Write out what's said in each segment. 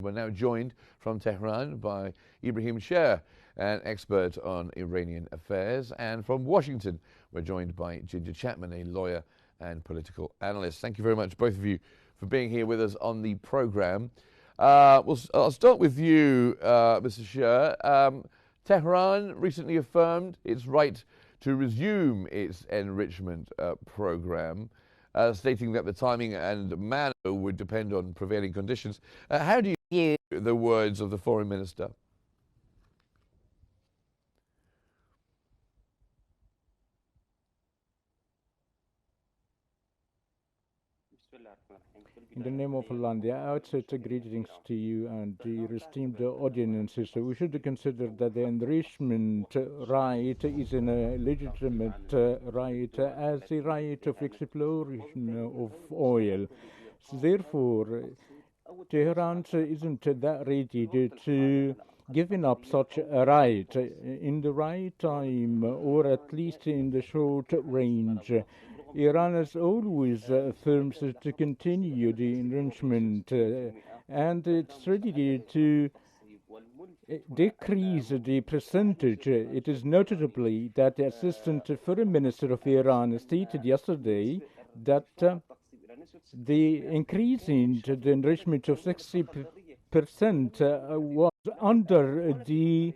We're now joined from Tehran by Ibrahim Shir, an expert on Iranian affairs, and from Washington, we're joined by Ginger Chapman, a lawyer and political analyst. Thank you very much, both of you, for being here with us on the program. I'll start with you, Mr. Shir. Tehran recently affirmed its right to resume its enrichment program, stating that the timing and manner would depend on prevailing conditions. How do you view the words of the foreign minister? In the name of Allah, the outset greetings to you and your esteemed audiences. We should consider that the enrichment right is a legitimate right as the right of exploration of oil. So therefore, Tehran isn't that ready to giving up such a right in the right time, or at least in the short range. Iran has always affirmed to continue the enrichment, and it's ready to decrease the percentage. It is notably that the Assistant Foreign Minister of Iran stated yesterday that the increase in the enrichment of 60% was under the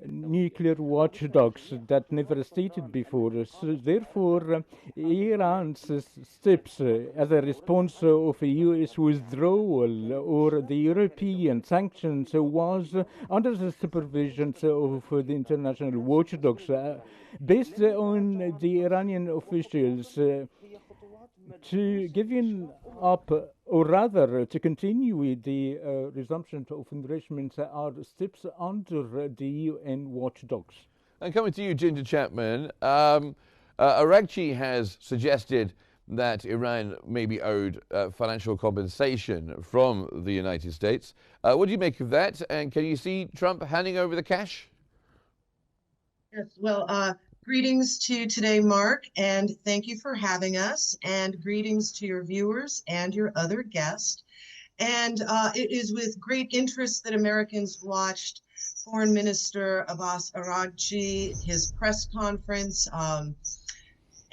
nuclear watchdogs that never stated before. So therefore, Iran's steps as a response of a U.S. withdrawal or the European sanctions was under the supervision of the international watchdogs, based on the Iranian officials to giving up, or rather to continue with the resumption of enrichment, are steps under the UN watchdogs. And coming to you, Ginger Chapman, Aragchi has suggested that Iran may be owed financial compensation from the United States. What do you make of that? And can you see Trump handing over the cash? Yes, well, greetings to today, Mark, and thank you for having us, and greetings to your viewers and your other guests. And it is with great interest that Americans watched Foreign Minister Abbas Araghchi, his press conference,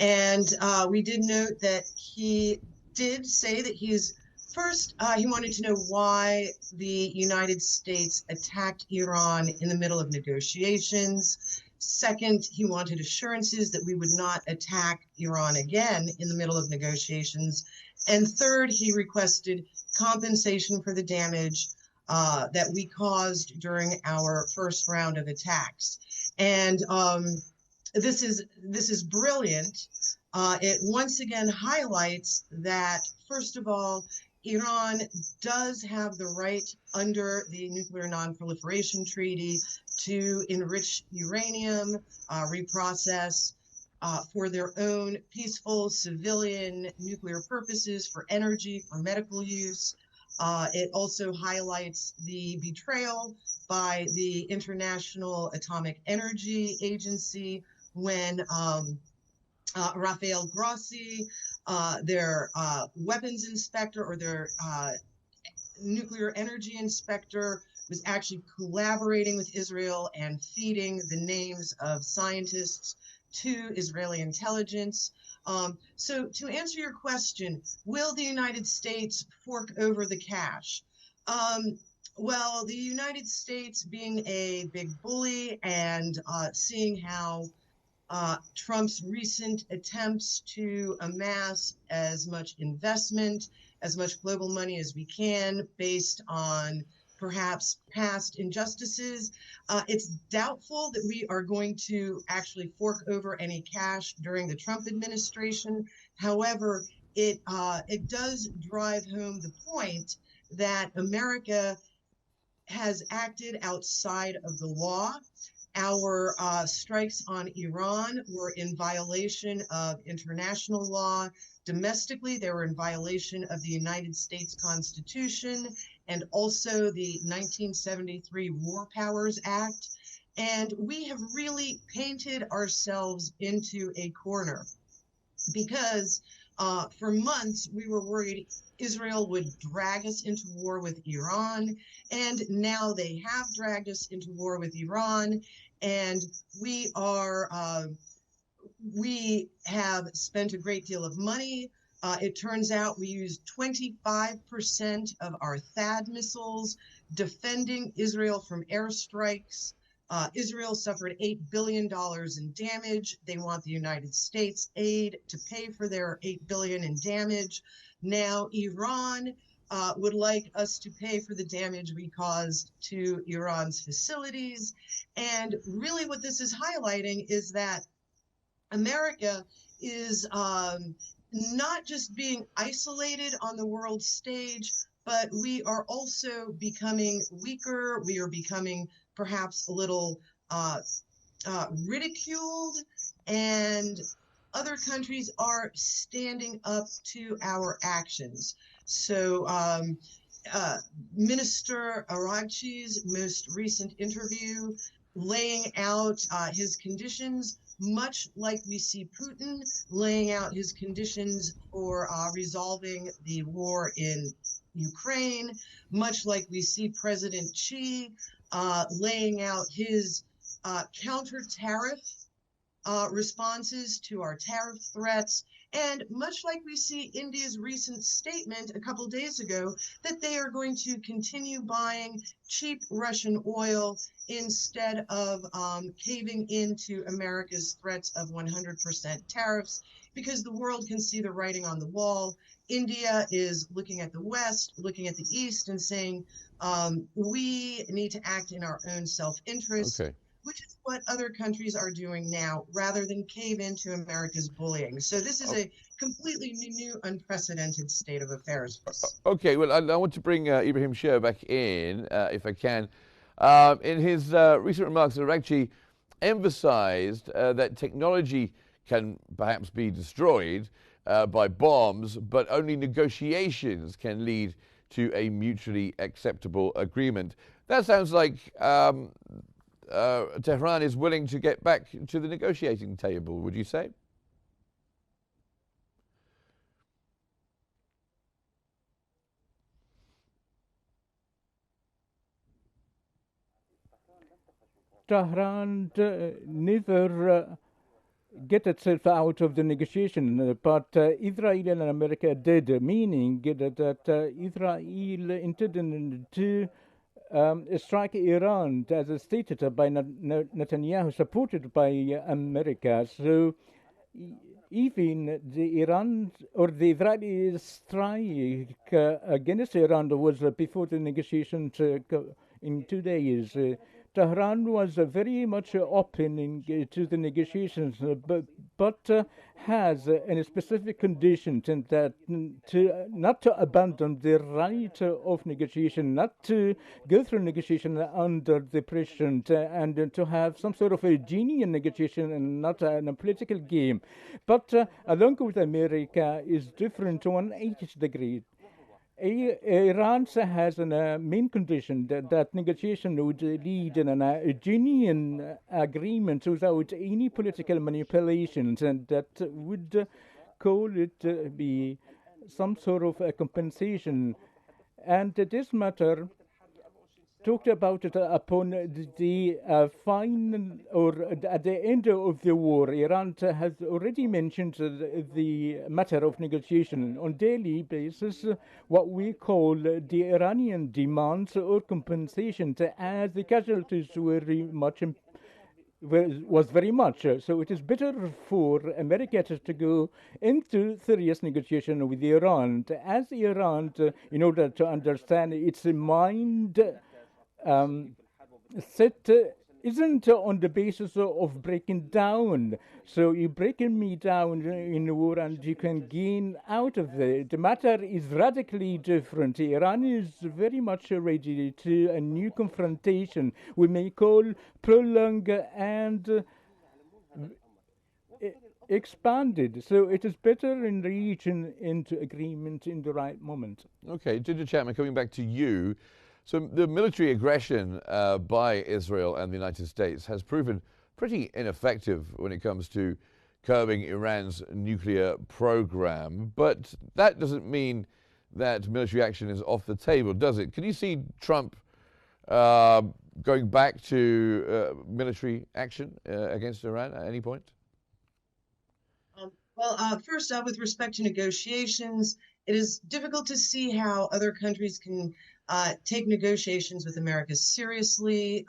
and we did note that he did say that he wanted to know why the United States attacked Iran in the middle of negotiations. Second, he wanted assurances that we would not attack Iran again in the middle of negotiations. And third, he requested compensation for the damage that we caused during our first round of attacks. And this is brilliant. It once again highlights that, first of all, Iran does have the right under the Nuclear Non-Proliferation Treaty to enrich uranium, reprocess for their own peaceful civilian nuclear purposes, for energy, for medical use. It also highlights the betrayal by the International Atomic Energy Agency when Rafael Grossi, their weapons inspector, or their nuclear energy inspector, was actually collaborating with Israel and feeding the names of scientists to Israeli intelligence. So to answer your question, will the United States fork over the cash? Well, the United States, being a big bully and seeing how Trump's recent attempts to amass as much investment, as much global money as we can, based on perhaps past injustices, it's doubtful that we are going to actually fork over any cash during the Trump administration. However, it does drive home the point that America has acted outside of the law. Our strikes on Iran were in violation of international law. Domestically, they were in violation of the United States Constitution and also the 1973 War Powers Act. And we have really painted ourselves into a corner because For months, we were worried Israel would drag us into war with Iran, and now they have dragged us into war with Iran, and we have spent a great deal of money. It turns out we used 25% of our THAAD missiles defending Israel from airstrikes. Israel suffered $8 billion in damage. They want the United States aid to pay for their $8 billion in damage. Now, Iran would like us to pay for the damage we caused to Iran's facilities. And really what this is highlighting is that America is not just being isolated on the world stage, but we are also becoming weaker. We are becoming perhaps a little ridiculed, and other countries are standing up to our actions. So Minister Araghchi's most recent interview laying out his conditions, much like we see Putin laying out his conditions for resolving the war in Ukraine, much like we see President Xi laying out his counter-tariff responses to our tariff threats, and much like we see India's recent statement a couple days ago that they are going to continue buying cheap Russian oil instead of caving into America's threats of 100% tariffs, because the world can see the writing on the wall. India is looking at the West, looking at the East, and saying, we need to act in our own self-interest. Okay. Which is what other countries are doing now, rather than cave into America's bullying. So this is a completely new, unprecedented state of affairs. Okay, well, I want to bring Ibrahim Shir back in, if I can. In his recent remarks, Araghchi emphasized that technology can perhaps be destroyed by bombs, but only negotiations can lead to a mutually acceptable agreement. That sounds like Tehran is willing to get back to the negotiating table, would you say? Tehran never get itself out of the negotiation, but Israel and America did, meaning that Israel intended to strike Iran, as stated by Netanyahu, supported by America. So even the Iran or the Israeli strike against Iran was before the negotiations in 2 days. Tehran was very much open to the negotiations, but has a specific condition that not to abandon the right of negotiation, not to go through negotiation under the pressure, and to have some sort of a genuine negotiation and not a political game. But along with America is different to 180 degrees. Iran has a main condition that negotiation would lead in a genuine agreement without any political manipulations, and that would call it be some sort of a compensation. And this matter talked about it upon the final or at the end of the war. Iran has already mentioned the matter of negotiation on daily basis, what we call the Iranian demands or compensation, as the casualties were was very much. So it is better for America to go into serious negotiation with Iran, as Iran, in order to understand its mind set isn't on the basis of breaking down. So you're breaking me down in war and you can gain out of it. The matter is radically different. Iran is very much ready to a new confrontation we may call prolonged and expanded. So it is better in reaching into agreement in the right moment. Okay, Ginger Chapman, coming back to you. So the military aggression by Israel and the United States has proven pretty ineffective when it comes to curbing Iran's nuclear program. But that doesn't mean that military action is off the table, does it? Can you see Trump going back to military action against Iran at any point? First up, with respect to negotiations, it is difficult to see how other countries can take negotiations with America seriously,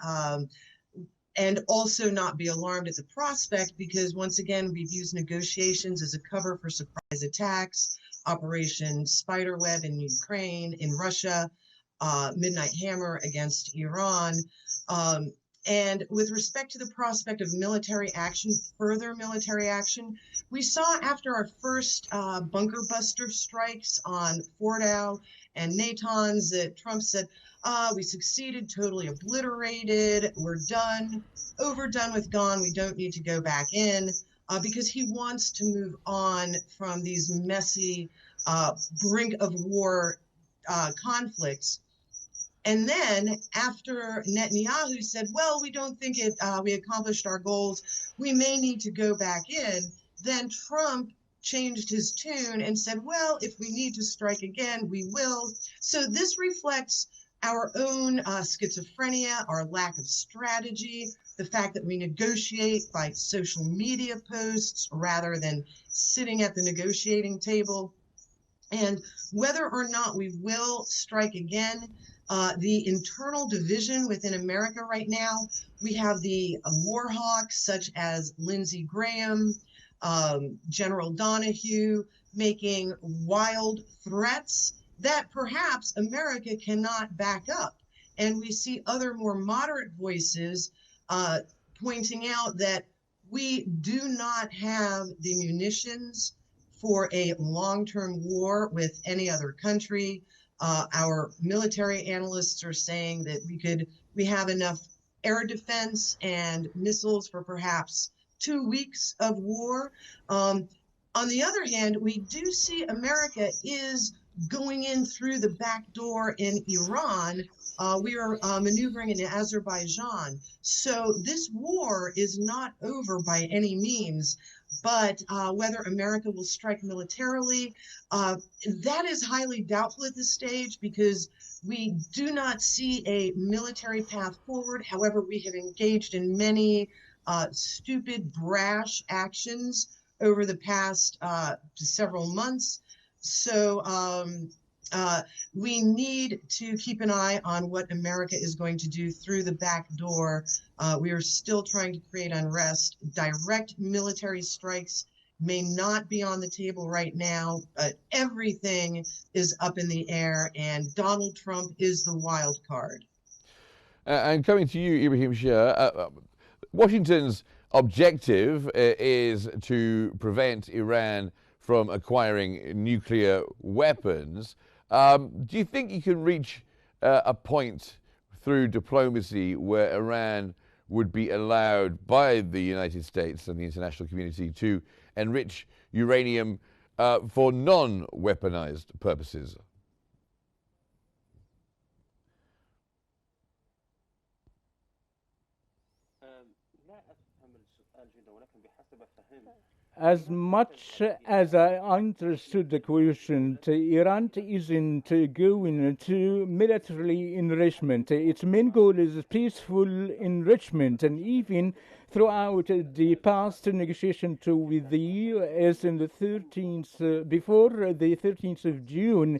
and also not be alarmed at the prospect, because once again, we've used negotiations as a cover for surprise attacks, Operation Spiderweb in Ukraine, in Russia, Midnight Hammer against Iran. And with respect to the prospect of military action, further military action, we saw after our first bunker buster strikes on Fordow and Natanz that Trump said, we succeeded, totally obliterated, we're done, overdone with gone, we don't need to go back in, because he wants to move on from these messy brink of war conflicts. And then after Netanyahu said, well, we don't think we accomplished our goals, we may need to go back in, then Trump changed his tune and said, well, if we need to strike again, we will. So this reflects our own schizophrenia, our lack of strategy, the fact that we negotiate by social media posts rather than sitting at the negotiating table. And whether or not we will strike again, the internal division within America right now, we have the war hawks such as Lindsey Graham, General Donahue, making wild threats that perhaps America cannot back up. And we see other more moderate voices pointing out that we do not have the munitions for a long-term war with any other country. Our military analysts are saying that we have enough air defense and missiles for perhaps 2 weeks of war. On the other hand, we do see America is going in through the back door in Iran. We are maneuvering in Azerbaijan. So this war is not over by any means. But whether America will strike militarily, that is highly doubtful at this stage, because we do not see a military path forward. However, we have engaged in many stupid, brash actions over the past several months. So we need to keep an eye on what America is going to do through the back door. We are still trying to create unrest. Direct military strikes may not be on the table right now. Everything is up in the air, and Donald Trump is the wild card. And coming to you, Ibrahim Shir, Washington's objective is to prevent Iran from acquiring nuclear weapons. Do you think you can reach a point through diplomacy where Iran would be allowed by the United States and the international community to enrich uranium for non-weaponized purposes? As much as I understood the question, Iran isn't going to military enrichment. Its main goal is peaceful enrichment, and even throughout the past negotiation with the US in the 13th, before the 13th of June,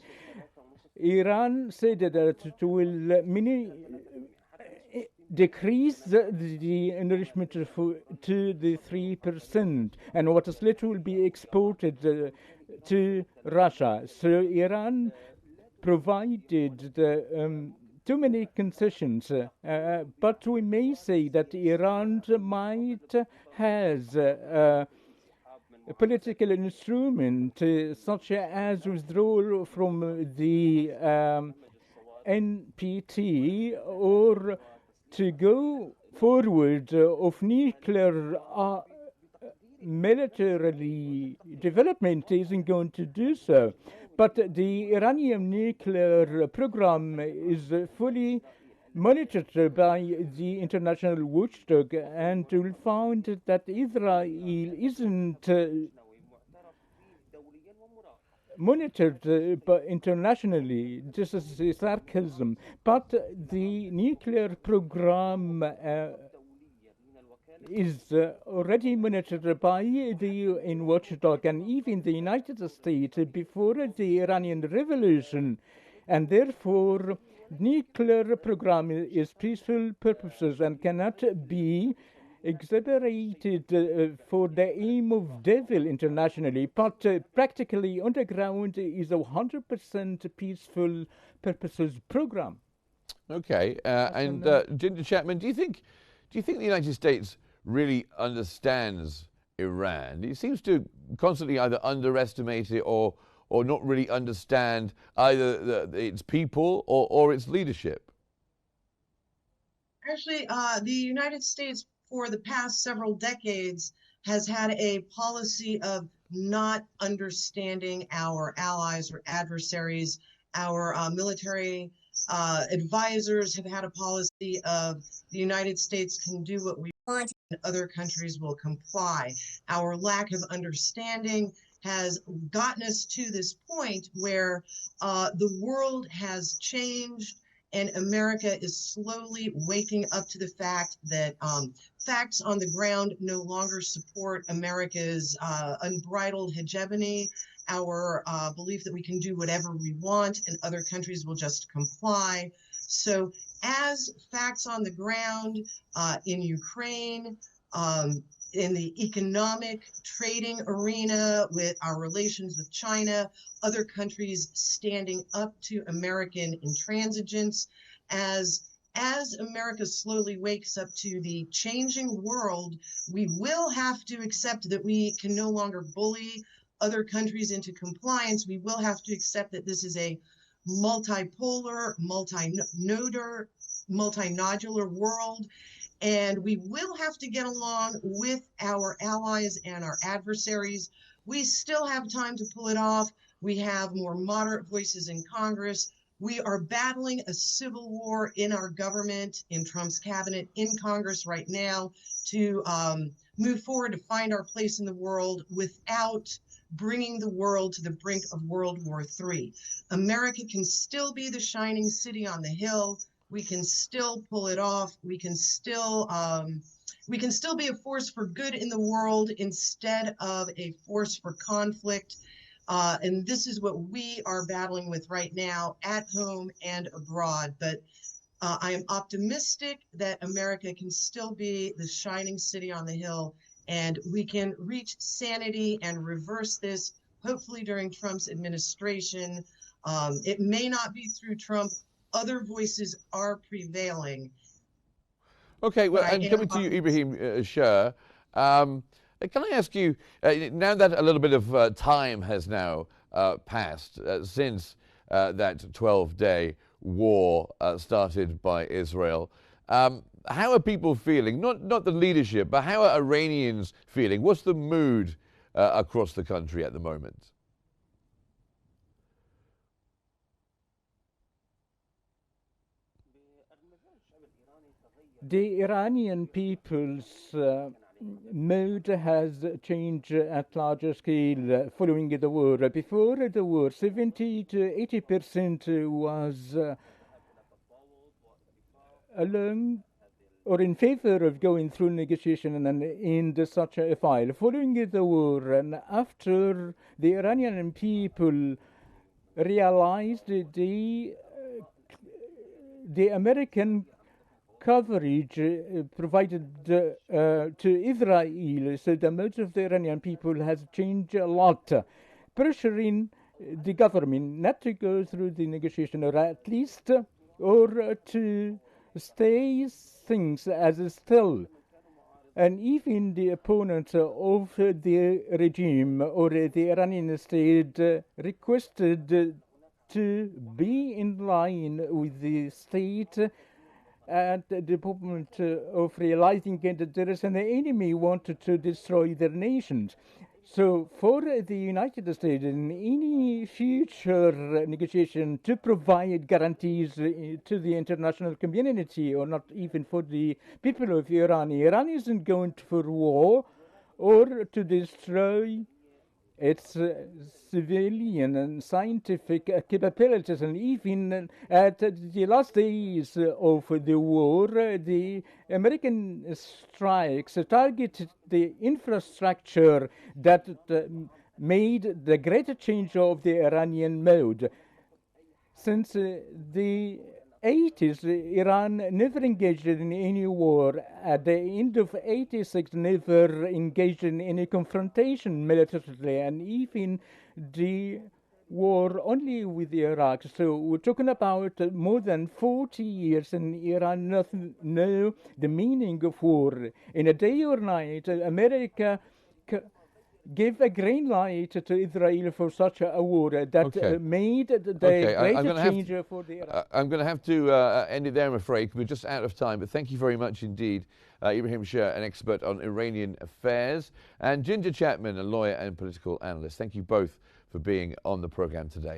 Iran said that it will decrease the enrichment to the 3%, and what is left will be exported to Russia. So Iran provided too many concessions, but we may say that Iran might has a political instrument such as withdrawal from the NPT, or to go forward of nuclear militarily development isn't going to do so. But the Iranian nuclear program is fully monitored by the international watchdog, and you'll find that Israel isn't monitored internationally. This is a sarcasm, but the nuclear program is already monitored by the UN watchdog and even the United States before the Iranian Revolution, and therefore nuclear program is peaceful purposes and cannot be exaggerated for the aim of devil internationally, but practically on the ground is a 100% peaceful purposes program. Okay, and Ginger Chapman, do you think the United States really understands Iran? It seems to constantly either underestimate it or not really understand either its people or its leadership. Actually, the United States for the past several decades has had a policy of not understanding our allies or adversaries. Our military advisors have had a policy of the United States can do what we want and other countries will comply. Our lack of understanding has gotten us to this point where the world has changed and America is slowly waking up to the fact that facts on the ground no longer support America's unbridled hegemony, our belief that we can do whatever we want and other countries will just comply. So as facts on the ground in Ukraine, in the economic trading arena with our relations with China, other countries standing up to American intransigence, as America slowly wakes up to the changing world, we will have to accept that we can no longer bully other countries into compliance. We will have to accept that this is a multipolar, multinodular world, and we will have to get along with our allies and our adversaries. We still have time to pull it off. We have more moderate voices in Congress. We are battling a civil war in our government, in Trump's cabinet, in Congress right now to move forward to find our place in the world without bringing the world to the brink of World War III. America can still be the shining city on the hill. We can still pull it off. We can still be a force for good in the world instead of a force for conflict. And this is what we are battling with right now at home and abroad. But I am optimistic that America can still be the shining city on the hill, and we can reach sanity and reverse this, hopefully during Trump's administration. It may not be through Trump. Other voices are prevailing. Okay, well, and coming to you, Ibrahim Shir, can I ask you, now that a little bit of time has now passed since that 12-day war started by Israel, how are people feeling? Not the leadership, but how are Iranians feeling? What's the mood across the country at the moment? The Iranian people's mood has changed at larger scale following the war. Before the war, 70 to 80% was along or in favor of going through negotiation and in such a file. Following the war and after the Iranian people realized the American coverage provided to Israel, so the mood of the Iranian people has changed a lot, pressuring the government not to go through the negotiation, or at least or to stay things as still. And even the opponents of the regime or the Iranian state requested to be in line with the state at the moment of realizing that there is an enemy wanted to destroy their nations. So, for the United States, in any future negotiation to provide guarantees to the international community, or not even for the people of Iran, Iran isn't going for war or to destroy its civilian and scientific capabilities. And even at the last days of the war, the American strikes targeted the infrastructure that made the great change of the Iranian mode. Since the 80s, Iran never engaged in any war. At the end of 86, never engaged in any confrontation militarily, and even the war only with Iraq. So we're talking about more than 40 years, and Iran doesn't know the meaning of war. In a day or night, America gave a green light to Israel for such a war that made the greatest change for the Iraq. I'm going to have to end it there, I'm afraid. We're just out of time, but thank you very much indeed. Ibrahim Shir, an expert on Iranian affairs, and Giinger Chapman, a lawyer and political analyst. Thank you both for being on the program today.